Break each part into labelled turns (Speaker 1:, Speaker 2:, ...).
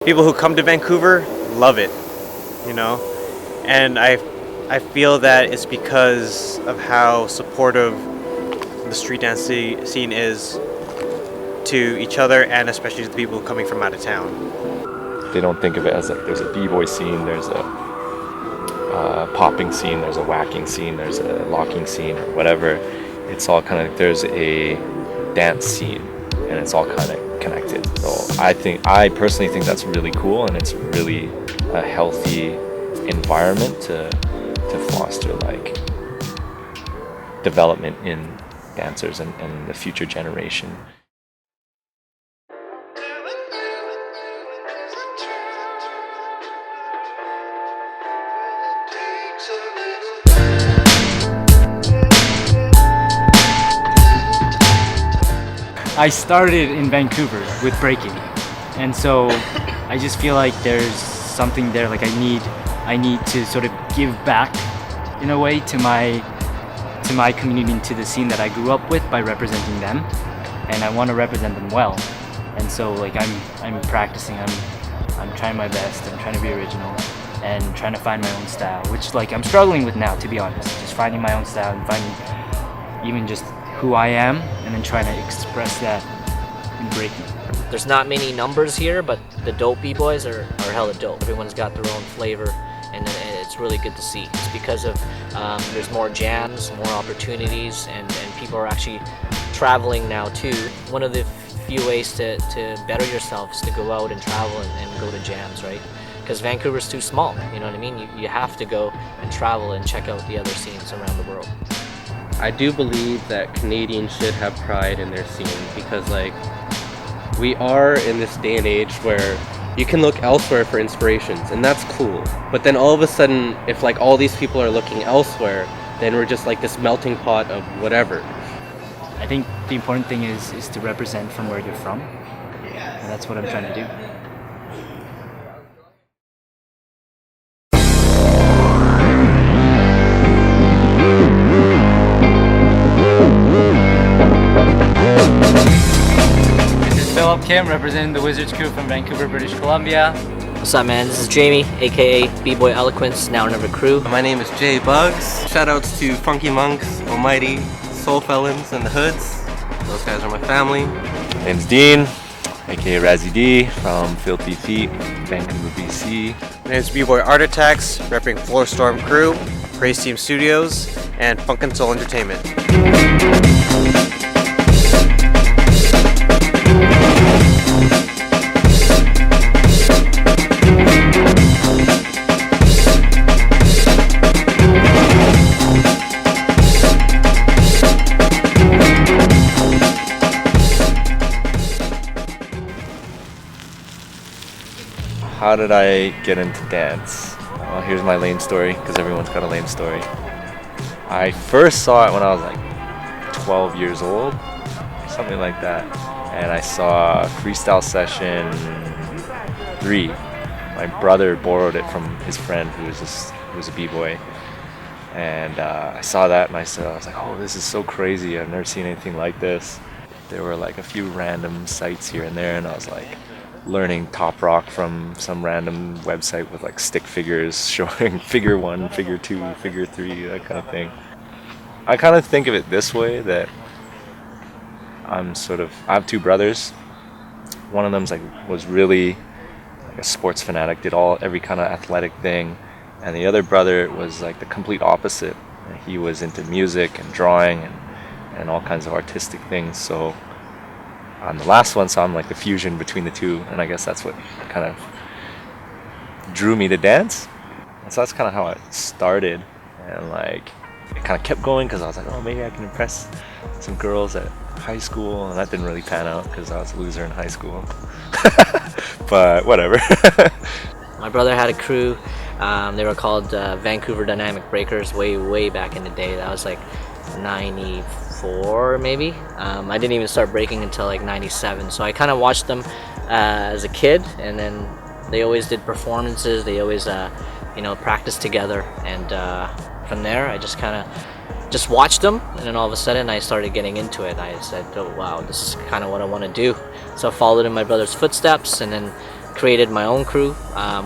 Speaker 1: People who come to Vancouver love it, you know, and I feel that it's because of how supportive the street dance scene is to each other, and especially to the people coming from out of town.
Speaker 2: They don't think of it as like there's a b-boy scene, there's a popping scene, there's a whacking scene, there's a locking scene, or whatever. It's all kind of, there's a dance scene, and it's all kind of connected. So I personally think that's really cool, and it's really a healthy environment to foster like development in dancers and the future generation.
Speaker 3: I started in Vancouver with breaking, and so I just feel like there's something there. Like I need to sort of give back in a way to my community and to the scene that I grew up with by representing them, and I want to represent them well. And so like I'm practicing, I'm trying my best, I'm trying to be original and trying to find my own style, which like I'm struggling with now, to be honest. Just finding my own style and finding even just who I am, and then trying to express that in breaking.
Speaker 4: There's not many numbers here, but the dope b-boys are hella dope. Everyone's got their own flavor, and it's really good to see. It's because of there's more jams, more opportunities, and people are actually traveling now too. One of the few ways to better yourself is to go out and travel and go to jams, right? Because Vancouver's too small, you know what I mean? You have to go and travel and check out the other scenes around the world.
Speaker 5: I do believe that Canadians should have pride in their scene, because like we are in this day and age where you can look elsewhere for inspirations, and that's cool. But then all of a sudden, if like all these people are looking elsewhere, then we're just like this melting pot of whatever.
Speaker 3: I think the important thing is to represent from where you're from, and that's what I'm trying to do. Kim, representing the Wizards crew from Vancouver, British Columbia.
Speaker 4: What's up, man? This is Jamie, aka B-Boy ELOQUENCE, now another crew.
Speaker 6: My name is JBUGZ. Shoutouts to Funky Monks, Almighty, Soul Felons, and the Hoods. Those guys are my family.
Speaker 2: Name's Dean, aka RAZZY D from Filthee, Vancouver, BC.
Speaker 1: My name is BBoy ARTATTACKS, repping FloorStorm crew, Praise Team Studios, and Funk and Soul Entertainment.
Speaker 2: How did I get into dance? Well, here's my lame story, because everyone's got a lame story. I first saw it when I was like 12 years old, something like that. And I saw Freestyle Session 3. My brother borrowed it from his friend who was a b-boy. And I saw that and I was like, oh, this is so crazy. I've never seen anything like this. There were like a few random sites here and there, and I was like, learning top rock from some random website with like stick figures showing figure 1, figure 2, figure 3, that kind of thing. I kind of think of it this way, that I have two brothers. One of them's was really like a sports fanatic, did every kind of athletic thing, and the other brother was like the complete opposite. He was into music and drawing and all kinds of artistic things. So I'm the last one, so I'm like the fusion between the two, and I guess that's what kind of drew me to dance. And so that's kind of how it started, and like it kind of kept going because I was like, oh, maybe I can impress some girls at high school, and that didn't really pan out because I was a loser in high school. But whatever.
Speaker 4: My brother had a crew. They were called Vancouver Dynamic Breakers way back in the day. That was like 94 maybe. I didn't even start breaking until like 97, so I kind of watched them as a kid, and then they always did performances. They always practiced together, and from there I just watched them, and then all of a sudden I started getting into it. I said, oh wow, this is kind of what I want to do. So I followed in my brother's footsteps, and then created my own crew.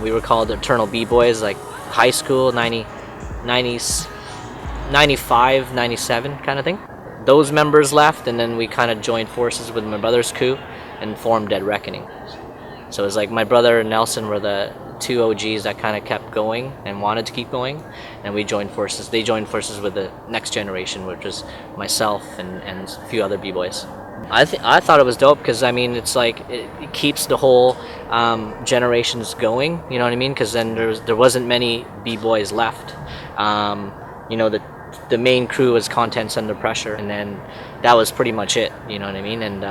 Speaker 4: We were called Eternal B-Boys, like high school, 95, 97 kind of thing. Those members left, and then we kind of joined forces with my brother's crew and formed Dead Reckoning. So it was like my brother and Nelson were the two OGs that kind of kept going and wanted to keep going, and we joined forces. They joined forces with the next generation, which was myself and a few other B-boys. I thought it was dope because, I mean, it's like it keeps the whole generations going, you know what I mean? Because then there wasn't many B-boys left. You know, the main crew was Contents Under Pressure, and then that was pretty much it, you know what I mean? And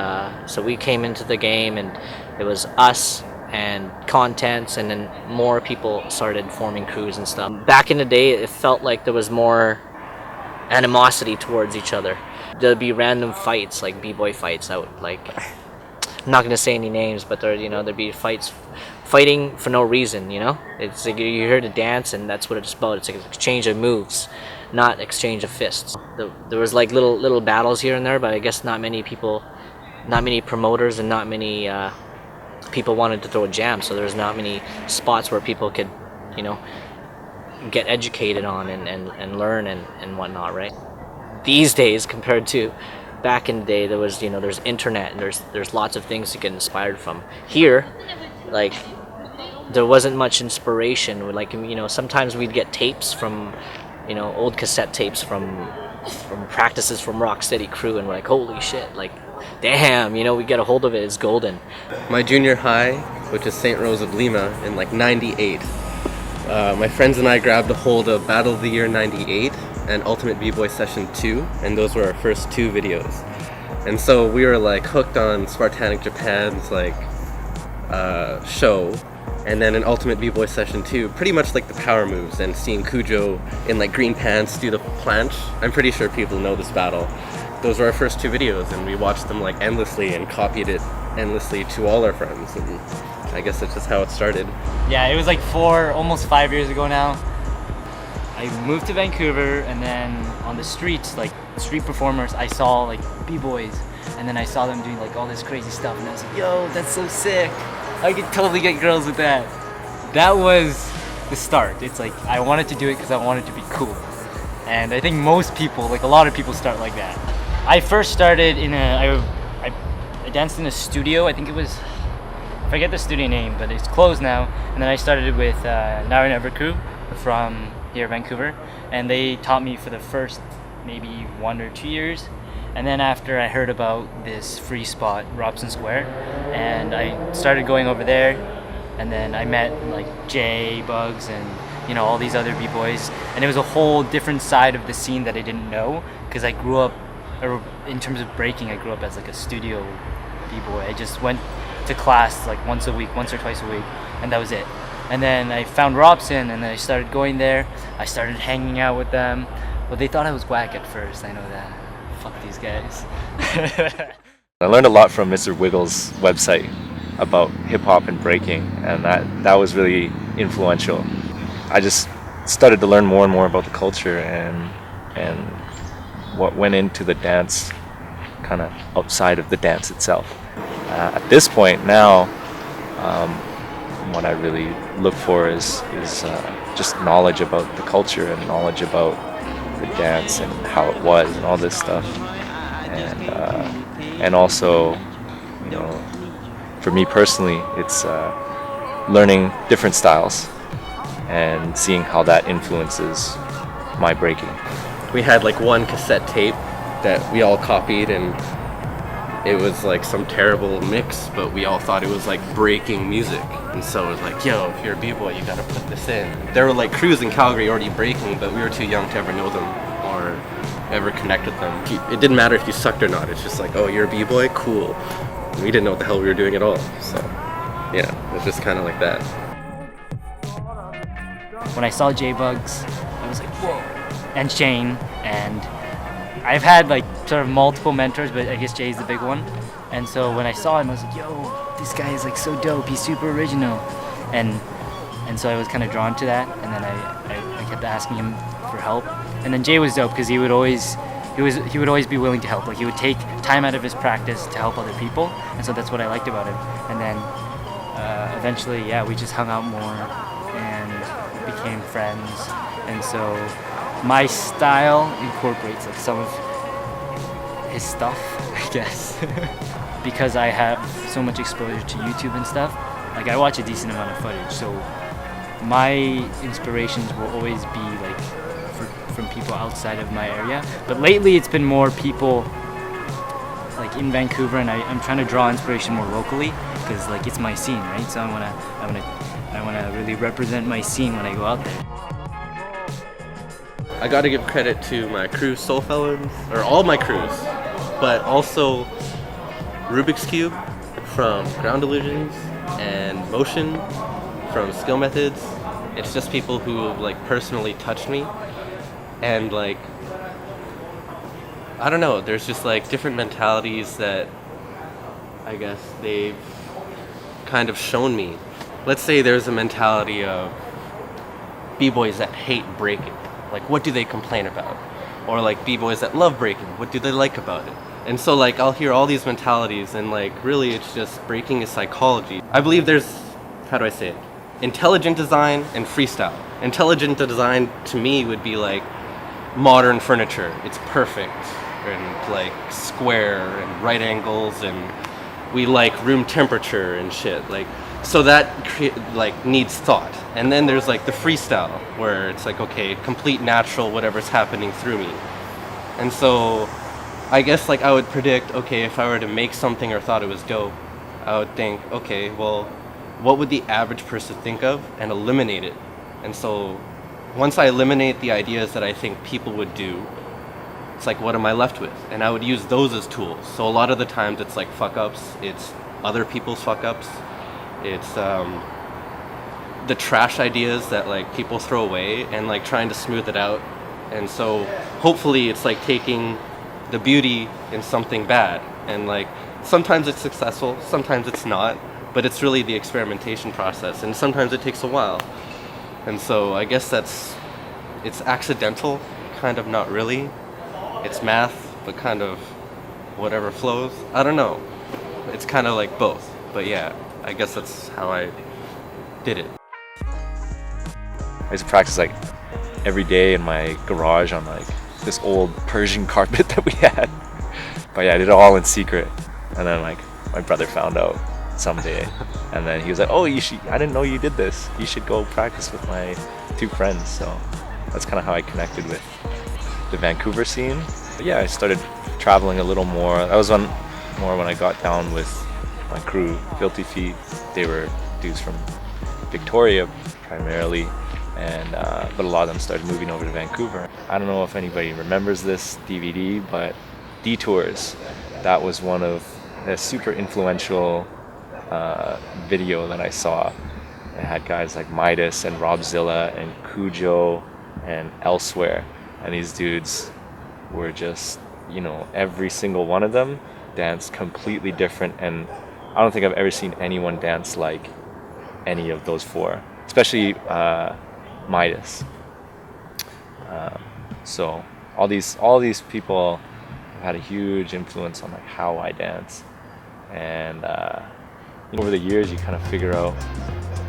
Speaker 4: so we came into the game, and it was us and Contents, and then more people started forming crews and stuff. Back in the day, it felt like there was more animosity towards each other. There'd be random fights, like B-boy fights out, like, I'm not gonna say any names, but there'd be fighting for no reason, you know? It's like you're here to dance, and that's what it's about. It's like an exchange of moves, not exchange of fists. There was like little battles here and there, but I guess not many promoters, and not many people wanted to throw a jam, so there's not many spots where people could, you know, get educated on and learn and whatnot, right? These days, compared to back in the day, there's internet, and there's lots of things to get inspired from. Here, like, there wasn't much inspiration. Like, you know, sometimes we'd get tapes from, you know, old cassette tapes from practices from Rock Steady crew, and we're like, holy shit, like, damn, you know, we get a hold of it, it's golden.
Speaker 6: My junior high, which is St. Rose of Lima, in like 98, my friends and I grabbed a hold of Battle of the Year 98 and Ultimate B-Boy Session 2, and those were our first two videos. And so we were like hooked on Spartanic Japan's like show, and then in Ultimate B-Boy Session 2, pretty much like the power moves, and seeing Cujo in like green pants do the planche. I'm pretty sure people know this battle. Those were our first two videos, and we watched them like endlessly and copied it endlessly to all our friends, and I guess that's just how it started.
Speaker 3: Yeah, it was like almost 5 years ago now. I moved to Vancouver, and then on the streets, like street performers, I saw like B-boys, and then I saw them doing like all this crazy stuff, and I was like, yo, that's so sick. I could totally get girls with that. That was the start. It's like I wanted to do it because I wanted to be cool. And I think most people, like a lot of people, start like that. I first started I danced in a studio. I think it was, I forget the studio name, but it's closed now. And then I started with Now or Never crew from here, Vancouver, and they taught me for the first maybe 1 or 2 years. And then after I heard about this free spot, Robson Square, and I started going over there, and then I met like JBUGZ and, you know, all these other B-boys, and it was a whole different side of the scene that I didn't know, because I grew up, or in terms of breaking, I grew up as like a studio B-boy. I just went to class like once or twice a week, and that was it. And then I found Robson, and I started going there. I started hanging out with them. Well, they thought I was whack at first, I know that. Fuck these guys.
Speaker 2: I learned a lot from Mr. Wiggles' website about hip-hop and breaking, and that was really influential. I just started to learn more and more about the culture and what went into the dance, kind of outside of the dance itself. At this point now, what I really look for is just knowledge about the culture and knowledge about the dance and how it was and all this stuff, and also, you know, for me personally, it's learning different styles and seeing how that influences my breaking.
Speaker 6: We had like one cassette tape that we all copied, and it was like some terrible mix, but we all thought it was like breaking music. And so it was like, yo, if you're a B-boy, you gotta put this in. There were like crews in Calgary already breaking, but we were too young to ever know them or ever connect with them. It didn't matter if you sucked or not. It's just like, oh, you're a B-boy? Cool. We didn't know what the hell we were doing at all. So yeah, it was just kind of like that.
Speaker 3: When I saw JBUGZ, I was like, whoa. And Shane, and I've had like sort of multiple mentors, but I guess Jay's the big one. And so when I saw him, I was like, yo, this guy is like so dope. He's super original. And so I was kind of drawn to that. And then I kept asking him for help. And then Jay was dope because he would always be willing to help. Like he would take time out of his practice to help other people. And so that's what I liked about him. And then eventually, yeah, we just hung out more and became friends. And so my style incorporates like some of his stuff, I guess. Because I have so much exposure to YouTube and stuff, like I watch a decent amount of footage, so my inspirations will always be like from people outside of my area. But lately it's been more people like in Vancouver, and I'm trying to draw inspiration more locally because like it's my scene, right? So I wanna really represent my scene when I go out there.
Speaker 6: I gotta give credit to my crew, Felons, or all my crews, but also Rubik's Cube from Ground Illusions and Motion from Skill Methods. It's just people who like personally touched me, and like I don't know, there's just like different mentalities that I guess they've kind of shown me. Let's say there's a mentality of b-boys that hate breaking. Like, what do they complain about? Or like b-boys that love breaking, what do they like about it? And so like I'll hear all these mentalities, and like really it's just breaking is psychology. I believe there's, how do I say it? Intelligent design and freestyle. Intelligent design to me would be like modern furniture. It's perfect and like square and right angles, and we like room temperature and shit. Like, so that like needs thought. And then there's like the freestyle where it's like, okay, complete natural whatever's happening through me. And so I guess like I would predict, okay, if I were to make something or thought it was dope, I would think, okay, well, what would the average person think of, and eliminate it. And so once I eliminate the ideas that I think people would do, it's like, what am I left with? And I would use those as tools. So a lot of the times it's like fuck ups, it's other people's fuck ups, it's the trash ideas that like people throw away and like trying to smooth it out. And so hopefully it's like taking the beauty in something bad, and like sometimes it's successful, sometimes it's not, but it's really the experimentation process, and sometimes it takes a while. And so I guess it's accidental, kind of not really. It's math, but kind of whatever flows. I don't know. It's kind of like both, but yeah, I guess that's how I did it.
Speaker 2: I used to practice like every day in my garage on like this old Persian carpet that we had. But yeah, I did it all in secret. And then like my brother found out someday, and then he was like, oh, I didn't know you did this. You should go practice with my two friends. So that's kind of how I connected with the Vancouver scene. But yeah, I started traveling a little more. That was more when I got down with my crew, Filthee Feet. They were dudes from Victoria primarily, and but a lot of them started moving over to Vancouver. I don't know if anybody remembers this DVD, but Detours, that was one of a super influential video that I saw. It had guys like Midas and Robzilla and Cujo and Elsewhere, and these dudes were just, you know, every single one of them danced completely different, and I don't think I've ever seen anyone dance like any of those four, especially Midas. So all these people have had a huge influence on like how I dance, and over the years you kind of figure out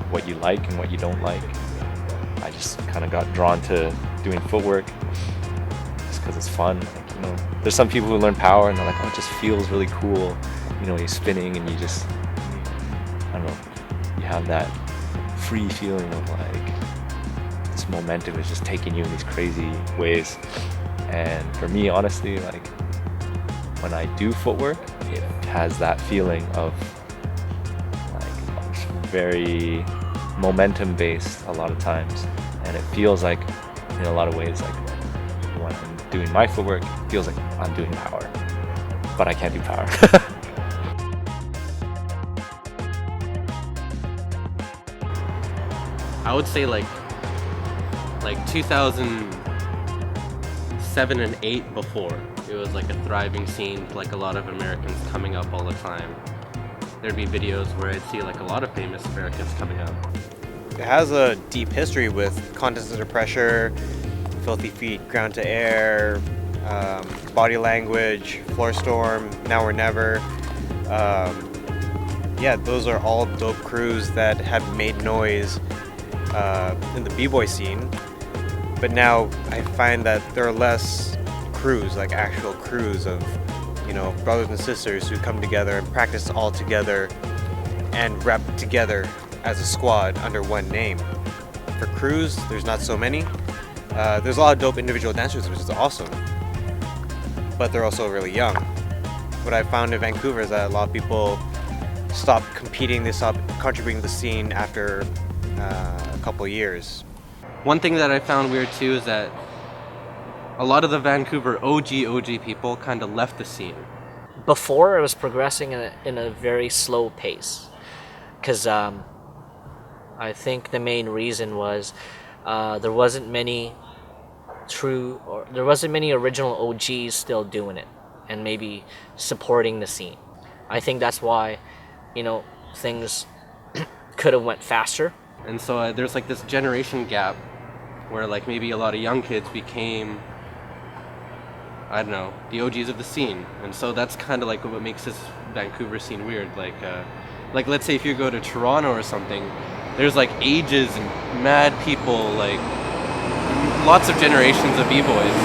Speaker 2: what you like and what you don't like. I just kind of got drawn to doing footwork just because it's fun. Like, you know, there's some people who learn power and they're like, oh, it just feels really cool. You know, you're spinning and you just, I don't know, you have that free feeling of like this momentum is just taking you in these crazy ways. And for me, honestly, like when I do footwork, it has that feeling of like very momentum based a lot of times, and it feels like in a lot of ways like when I'm doing my footwork, it feels like I'm doing power, but I can't do power.
Speaker 6: I would say like 2007 and 8 before, it was like a thriving scene, like a lot of Americans coming up all the time. There'd be videos where I'd see like a lot of famous Americans coming up.
Speaker 1: It has a deep history with Contest Under Pressure, Filthee Feet, Ground to Air, Body Language, FloorStorm, Now or Never. yeah, those are all dope crews that have made noise in the b-boy scene. But now I find that there are less crews, like actual crews of, you know, brothers and sisters who come together and practice all together and rap together as a squad under one name. For crews, there's not so many. There's a lot of dope individual dancers, which is awesome, but they're also really young. What I found in Vancouver is that a lot of people stop competing, they stop contributing to the scene after a couple of years.
Speaker 6: One thing that I found weird too is that a lot of the Vancouver OG people kind of left the scene.
Speaker 4: Before, it was progressing in a very slow pace, because I think the main reason was there wasn't many original OGs still doing it and maybe supporting the scene. I think that's why, you know, things could have went faster.
Speaker 6: And so there's like this generation gap where like maybe a lot of young kids became, I don't know, the OGs of the scene. And so that's kind of like what makes this Vancouver scene weird. Like let's say if you go to Toronto or something, there's like ages and mad people, like lots of generations of b-boys.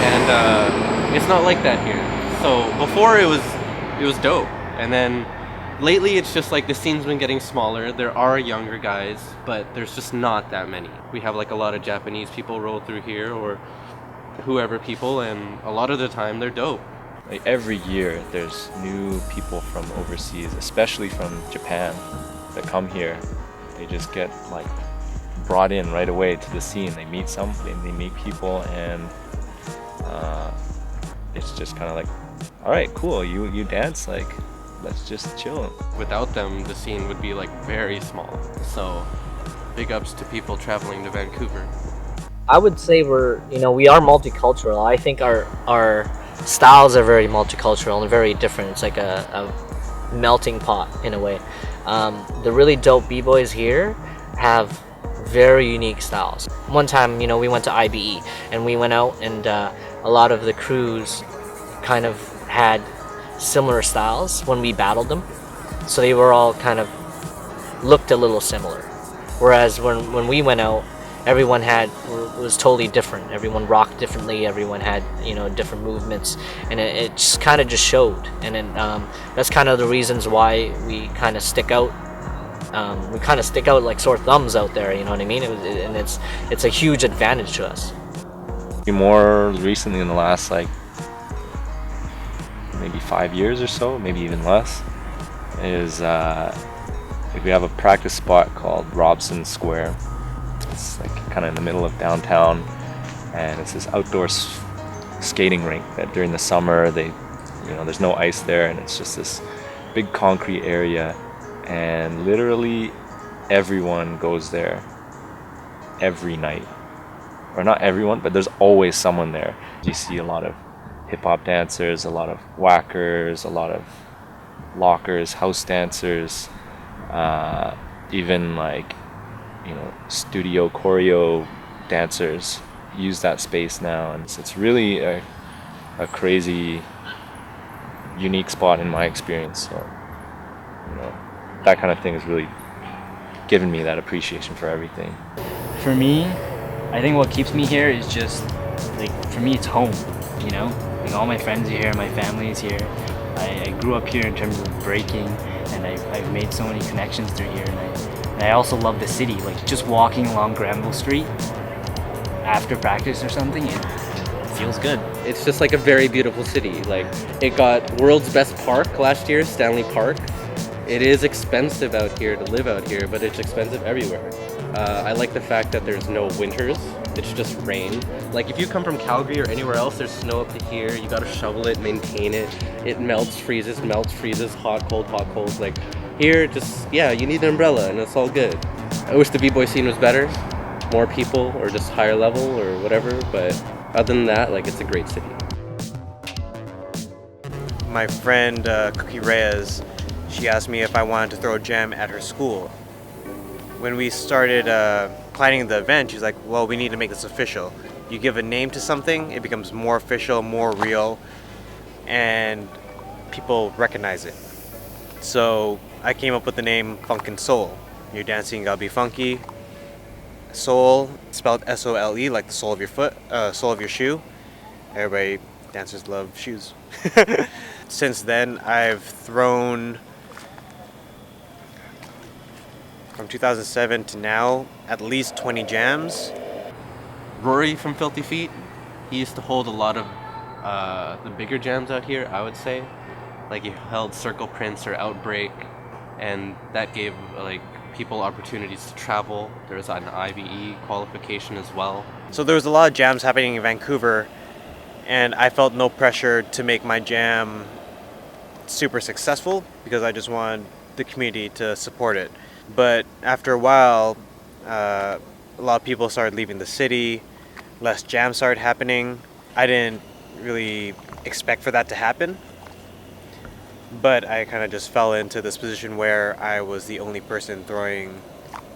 Speaker 6: And it's not like that here. So before it was dope. And then lately it's just like the scene's been getting smaller. There are younger guys, but there's just not that many. We have like a lot of Japanese people roll through here or whoever people, and a lot of the time they're dope.
Speaker 2: Like every year there's new people from overseas, especially from Japan, that come here. They just get like brought in right away to the scene. They meet people, and it's just kind of like, all right, cool, you dance, like let's just chill.
Speaker 6: Without them, the scene would be like very small. So big ups to people traveling to Vancouver.
Speaker 4: I would say we are multicultural. I think our styles are very multicultural and very different. It's like a melting pot in a way. The really dope b-boys here have very unique styles. One time, we went to IBE and we went out, and a lot of the crews kind of had similar styles when we battled them. So they were all kind of looked a little similar. Whereas when we went out, everyone was totally different. Everyone rocked differently. Everyone had different movements, and it just kind of just showed. And then that's kind of the reasons why we kind of stick out. We kind of stick out like sore thumbs out there. You know what I mean? And it's a huge advantage to us.
Speaker 2: More recently, in the last like maybe 5 years or so, maybe even less, is like we have a practice spot called Robson Square. It's like kind of in the middle of downtown, and it's this outdoor skating rink that during the summer there's no ice there, and it's just this big concrete area, and literally everyone goes there every night. Or not everyone, but there's always someone there. You see a lot of hip-hop dancers, a lot of whackers, a lot of lockers, house dancers, even like studio choreo dancers use that space now, and it's really a crazy, unique spot in my experience. So that kind of thing has really given me that appreciation for everything.
Speaker 3: For me, I think what keeps me here is just like, for me it's home, like all my friends are here, my family is here. I grew up here in terms of breaking, and I've made so many connections through here, and I also love the city. Like just walking along Granville Street after practice or something, it feels good.
Speaker 6: It's just like a very beautiful city. Like it got world's best park last year, Stanley Park. It is expensive out here to live out here, but it's expensive everywhere. I like the fact that there's no winters, it's just rain. Like if you come from Calgary or anywhere else, there's snow up to here, you gotta shovel it, maintain it. It melts, freezes, hot, cold. Like here, you need an umbrella and it's all good. I wish the b-boy scene was better, more people, or just higher level or whatever, but other than that, like it's a great city.
Speaker 1: My friend Cookie Reyes, she asked me if I wanted to throw a jam at her school. When we started planning the event, she's like, well, we need to make this official. You give a name to something, it becomes more official, more real, and people recognize it. So I came up with the name Funk and Soul. You're dancing, gotta be funky. Soul, spelled S-O-L-E, like the sole of your foot, sole of your shoe. Everybody, dancers love shoes. Since then, I've thrown, from 2007 to now, at least 20 jams.
Speaker 6: Rory from Filthee Feet, he used to hold a lot of the bigger jams out here, I would say. Like he held Circle Prince or Outbreak, and that gave like people opportunities to travel. There was an IBE qualification as well.
Speaker 1: So there was a lot of jams happening in Vancouver, and I felt no pressure to make my jam super successful because I just wanted the community to support it. But after a while, a lot of people started leaving the city, less jams started happening. I didn't really expect for that to happen, but I kind of just fell into this position where I was the only person throwing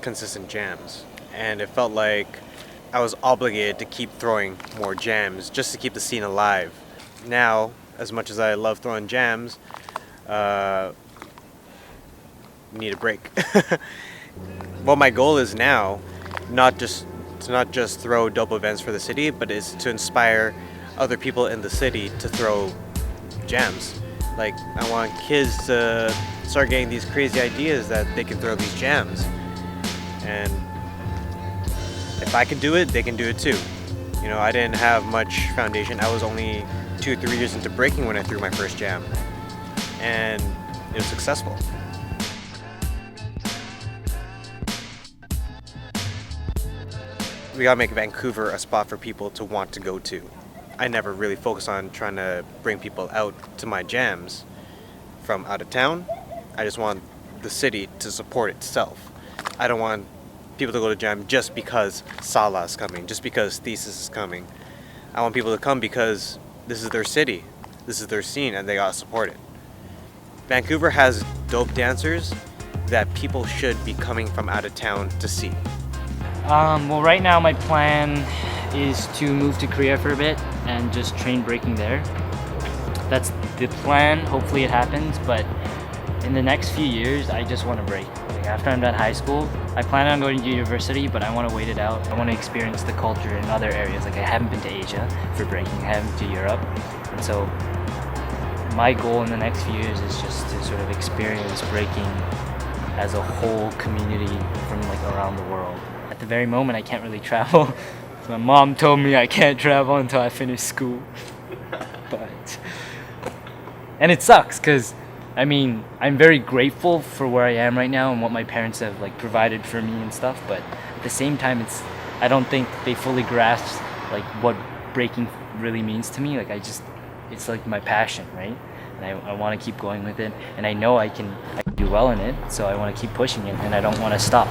Speaker 1: consistent jams, and it felt like I was obligated to keep throwing more jams just to keep the scene alive. Now, as much as I love throwing jams, need a break. What my goal is now, not just throw dope events for the city, but is to inspire other people in the city to throw jams. Like, I want kids to start getting these crazy ideas that they can throw these jams. And if I can do it, they can do it too. You know, I didn't have much foundation. I was only 2 or 3 years into breaking when I threw my first jam. And it was successful. We gotta make Vancouver a spot for people to want to go to. I never really focused on trying to bring people out to my jams from out of town. I just want the city to support itself. I don't want people to go to jam just because Salah is coming, just because Thesis is coming. I want people to come because this is their city, this is their scene, and they gotta support it. Vancouver has dope dancers that people should be coming from out of town to see.
Speaker 3: Well, right now my plan is to move to Korea for a bit and just train breaking there. That's the plan. Hopefully it happens, but in the next few years, I just want to break. Like after I'm done high school, I plan on going to university, but I want to wait it out. I want to experience the culture in other areas. Like I haven't been to Asia for breaking, I haven't been to Europe, and so my goal in the next few years is just to sort of experience breaking as a whole community from like around the world. At the very moment, I can't really travel. My mom told me I can't travel until I finish school. And it sucks because, I mean, I'm very grateful for where I am right now and what my parents have like provided for me and stuff. But at the same time, I don't think they fully grasp like what breaking really means to me. Like it's like my passion, right? And I want to keep going with it. And I know I can do well in it. So I want to keep pushing it and I don't want to stop.